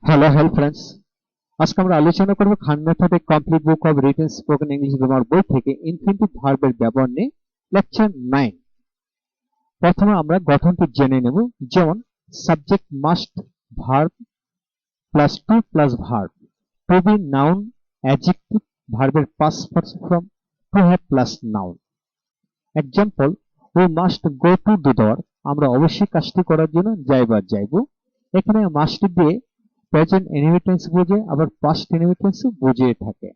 Hello friends, আজকে আমরা আলোচনা করব খান মেথডে complete book of written spoken English grammar বই থেকে ইনফিনিটিভ ভার্বের ব্যবহার নিয়ে লেকচার 9। প্রথমে আমরা গঠনটি জেনে নেব। যেমন subject must verb plus to plus verb, to be noun adjective ভার্বের past form to have plus noun. Example, we must go to do that, আমরা অবশ্যই কাজটি করার জন্য যাইব। এখানে মাস্ট দিয়ে প্রেজেন্ট ইনহেরিটেন্স বোঝে, আবার পাস্ট ইনহেরিটেন্স বুঝিয়ে থাকে।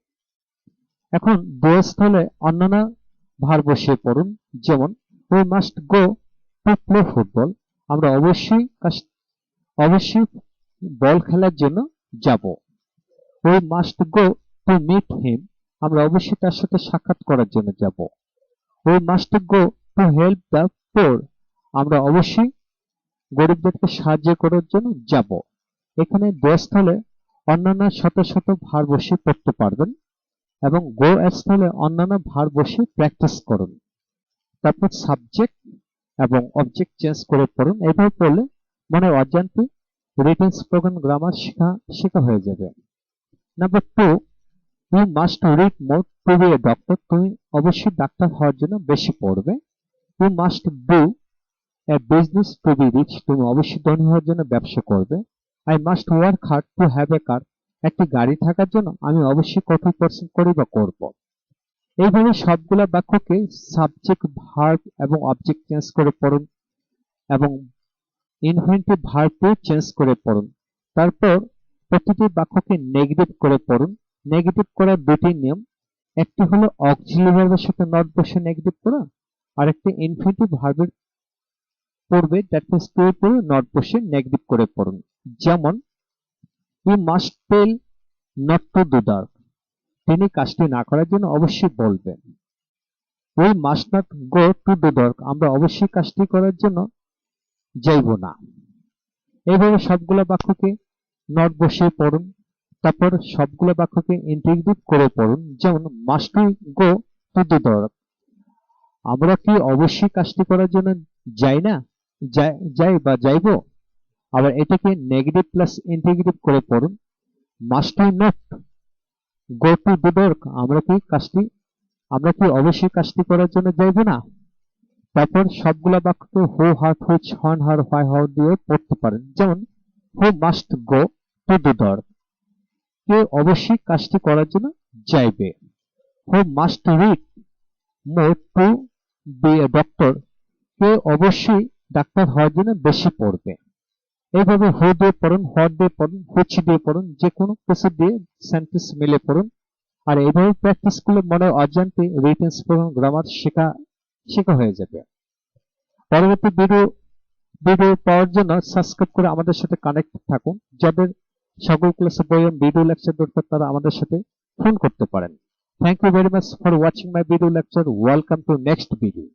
এখন দুই স্থলে অন্যান্য ভার বসিয়ে পড়ুন। যেমন we must go to play football, আমরা অবশ্যই বল খেলার জন্য যাব। We must go to meet him, আমরা অবশ্যই তার সাথে সাক্ষাৎ করার জন্য যাব। We must go to help the poor, আমরা অবশ্যই গরিবদেরকে সাহায্য করার জন্য যাব। এখানে দুই স্থলে অন্যান্য শত শত ভার বসিয়ে পড়তে পারবেন এবং গো স্থলে অন্যান্য ভার বসিয়ে প্র্যাকটিস করুন। তারপর সাবজেক্ট এবং অবজেক্ট চেঞ্জ করে পড়ুন। এইভাবে পড়লে মনে অজান্তে রিটেন স্পোকেন গ্রামার শেখা হয়ে যাবে। Number 2, you must read more to be a doctor, তুমি অবশ্যই ডাক্তার হওয়ার জন্য বেশি পড়বে। You must do a business to be rich, তুমি অবশ্যই ধনী হওয়ার জন্য ব্যবসা করবে। I must work hard to have a car, একটি গাড়ি থাকার জন্য আমি অবশ্যই কঠোর পরিশ্রম করি বা করব। এইভাবে সবগুলা বাক্যকে সাবজেক্ট ভার্ব এবং অবজেক্ট চেঞ্জ করে পড়ুন এবং ইনফিনিটিভ ভার্ব চেঞ্জ করে পড়ুন। তারপর প্রতিটি বাক্যকে নেগেটিভ করে পড়ুন। নেগেটিভ করার দুটি নিয়ম, একটি হলো অক্সিলারি ভার্বের সাথে নট বসে নেগেটিভ করা, আর একটি ইনফিনিটিভ ভার্বের পড়বে দ্যাট মিন্স টু এর পরে নট বসে নেগেটিভ করে পড়ুন। যেমন you must tell not to do that, তিনি কাজটি না করার জন্য অবশ্যই বলবেন। We must not go to do that, আমরা অবশ্যই কাজটি করার জন্য যাইব না। এইভাবে সবগুলো বাক্যকে নট বসিয়ে পড়ুন। তারপর সবগুলো বাক্যকে ইন্টিগ্রেটিভ করে পড়ুন। যেমন must we go to do that, আমরা কি অবশ্যই কাজটি করার জন্য যাই না, যাই বা যাইব। আবার এটাকে নেগেটিভ প্লাস ইন্টিগ্রেটিভ করে পড়ুন। Must we not go to do that, আমরা কি অবশ্যই কাজটি করার জন্য যাইব না। তারপর সবগুলা বাক্যকে হু, হার, হুইচ, হন, হার, হোয়াই, হাউ দিয়ে পড়তে পারেন। যেমন who must go to do that, কে অবশ্যই কাজটি করার জন্য যাইবে। Who must read more to be a doctor, কে অবশ্যই ডাক্তার হওয়ার জন্য বেশি পড়বে। এইভাবে হু দিয়ে পড়ুন, হোয়াট দিয়ে পড়ুন, হুইচ দিয়ে পড়ুন, যে কোনো কিছু দিয়ে সেন্টেন্স মিলে পড়ুন। আর এইভাবে প্র্যাকটিস করলে মনে অজান্তে রিটেন স্পোকেন গ্রামার শেখা হয়ে যাবে। পরবর্তী ভিডিও পাওয়ার জন্য সাবস্ক্রাইব করে আমাদের সাথে কানেক্ট থাকুন। যাদের সকল ক্লাসে বই এবং ভিডিও লেকচার দরকার তারা আমাদের সাথে ফোন করতে পারেন। Thank you very much for watching my video lecture. Welcome to next video.